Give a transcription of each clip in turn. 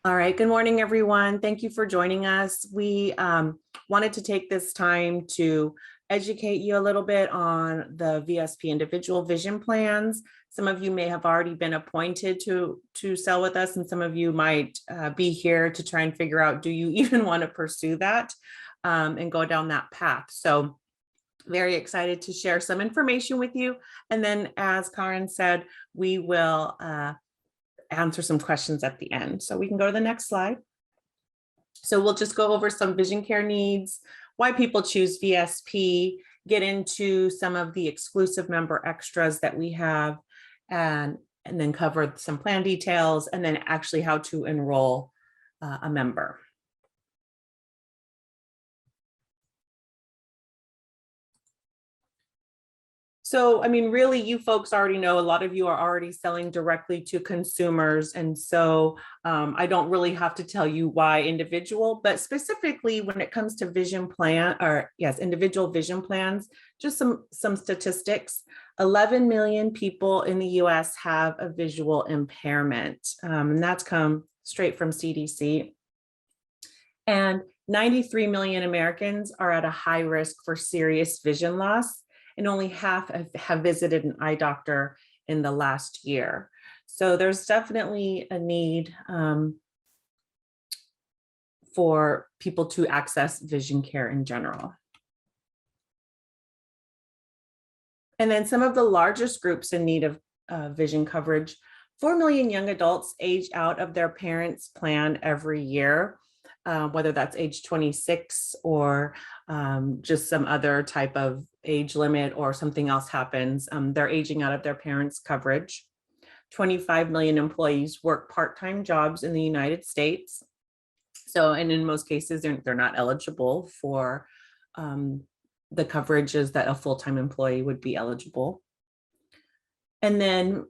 All right, good morning, everyone. Thank you for joining us. We wanted to take this time to educate you a little bit on the VSP individual vision plans. Some of you may have already been appointed to sell with us, and some of you might be here to try and figure out, do you even want to pursue that and go down that path? So very excited to share some information with you. And then, as Karen said, we will answer some questions at the end. So we can go to the next slide. So we'll just go over some vision care needs, why people choose VSP, get into some of the exclusive member extras that we have, and then cover some plan details, and then actually how to enroll a member. So, I mean, really, you folks already know, a lot of you are already selling directly to consumers. And so I don't really have to tell you why individual, but specifically when it comes to vision plan, or yes, individual vision plans, just some statistics. 11 million people in the US have a visual impairment, and that's come straight from CDC. And 93 million Americans are at a high risk for serious vision loss, and only half have visited an eye doctor in the last year. So there's definitely a need for people to access vision care in general. And then some of the largest groups in need of vision coverage: 4 million young adults age out of their parents' plan every year. Whether that's age 26 or just some other type of age limit or something else happens, they're aging out of their parents' coverage. 25 million employees work part-time jobs in the United States. So, and in most cases, they're not eligible for the coverages that a full-time employee would be eligible. And then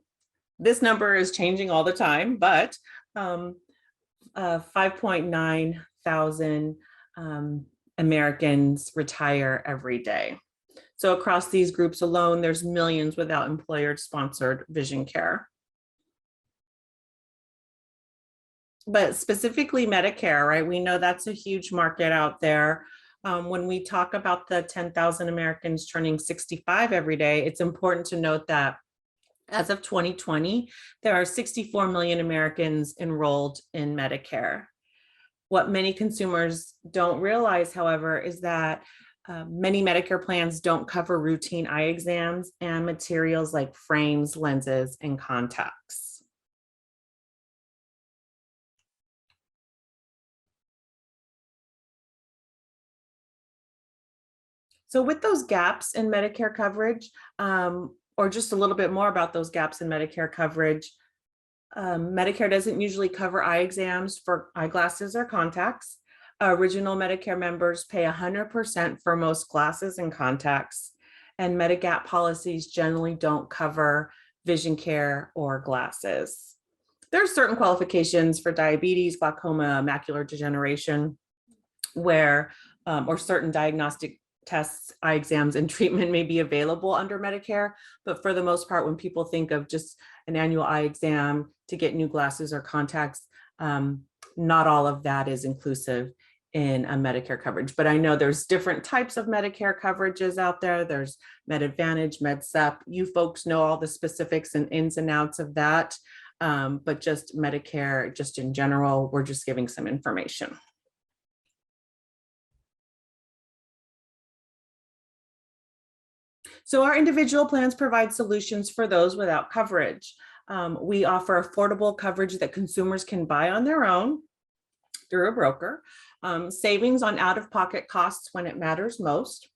this number is changing all the time, but 5.9 thousand Americans retire every day. So across these groups alone, there's millions without employer-sponsored vision care. But specifically Medicare, right? We know that's a huge market out there. When we talk about the 10,000 Americans turning 65 every day, it's important to note that as of 2020, there are 64 million Americans enrolled in Medicare. What many consumers don't realize, however, is that many Medicare plans don't cover routine eye exams and materials like frames, lenses, and contacts. So with those gaps in Medicare coverage, or just a little bit more about those gaps in Medicare coverage, Medicare doesn't usually cover eye exams for eyeglasses or contacts. Original Medicare members pay 100% for most glasses and contacts, and Medigap policies generally don't cover vision care or glasses. There are certain qualifications for diabetes, glaucoma, macular degeneration, where or certain diagnostic tests, eye exams, and treatment may be available under Medicare. But for the most part, when people think of just an annual eye exam to get new glasses or contacts, not all of that is inclusive in a Medicare coverage. But I know there's different types of Medicare coverages out there. There's Med Advantage, Med Sup. You folks know all the specifics and ins and outs of that. But just Medicare, just in general, we're just giving some information. So our individual plans provide solutions for those without coverage. We offer affordable coverage that consumers can buy on their own through a broker, savings on out-of-pocket costs when it matters most,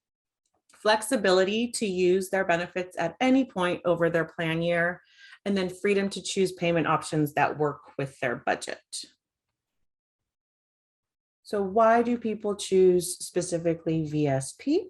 flexibility to use their benefits at any point over their plan year, and then freedom to choose payment options that work with their budget. So why do people choose specifically VSP?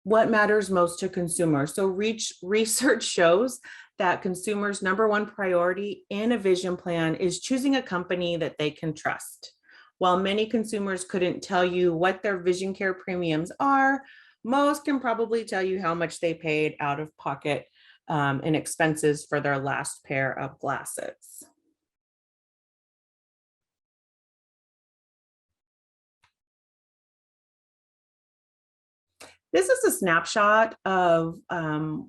What matters most to consumers? So research shows that consumers' #1 priority in a vision plan is choosing a company that they can trust. While many consumers couldn't tell you what their vision care premiums are, most can probably tell you how much they paid out of pocket and expenses for their last pair of glasses. This is a snapshot of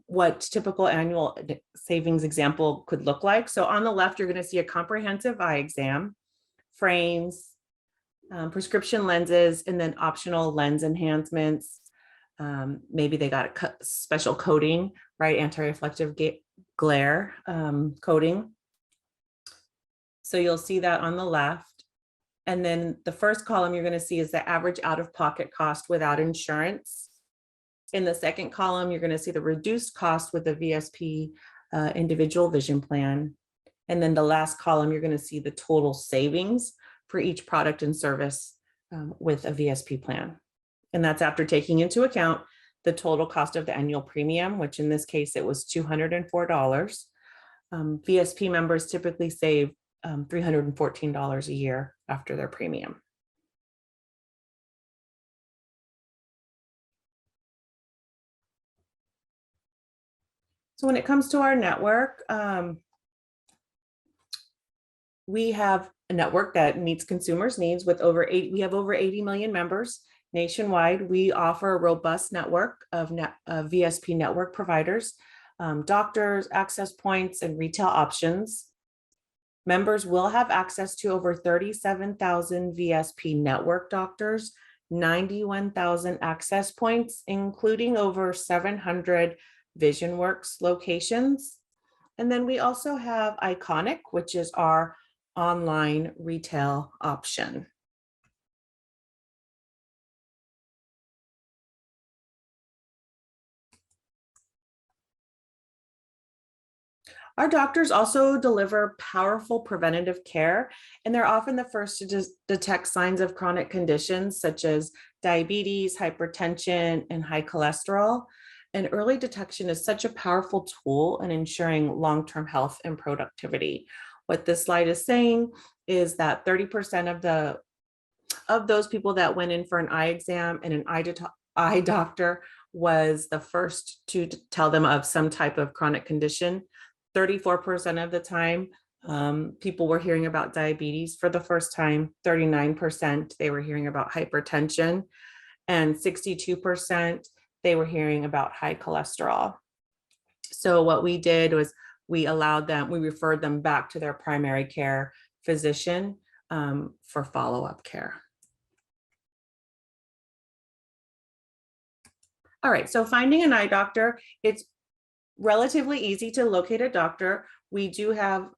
what typical annual savings example could look like. So on the left, you're going to see a comprehensive eye exam, frames, prescription lenses, and then optional lens enhancements. Maybe they got a special coating, right? Anti-reflective glare coating. So you'll see that on the left. And then the first column you're going to see is the average out-of-pocket cost without insurance. In the second column, you're going to see the reduced cost with the VSP individual vision plan. And then the last column, you're going to see the total savings for each product and service with a VSP plan. And that's after taking into account the total cost of the annual premium, which in this case, it was $204. VSP members typically save $314 a year after their premium. So when it comes to our network, we have a network that meets consumers' needs with we have over 80 million members nationwide. We offer a robust network of VSP network providers, doctors, access points, and retail options. Members will have access to over 37,000 VSP network doctors, 91,000 access points, including over 700 VisionWorks locations. And then we also have Iconic, which is our online retail option. Our doctors also deliver powerful preventative care, and they're often the first to detect signs of chronic conditions such as diabetes, hypertension, and high cholesterol. And early detection is such a powerful tool in ensuring long-term health and productivity. What this slide is saying is that 30% of those people that went in for an eye exam and an eye doctor was the first to tell them of some type of chronic condition. 34% of the time, people were hearing about diabetes for the first time. 39% they were hearing about hypertension, and 62% they were hearing about high cholesterol. So what we did was we referred them back to their primary care physician for follow-up care. All right, so finding an eye doctor, it's relatively easy to locate a doctor. We do have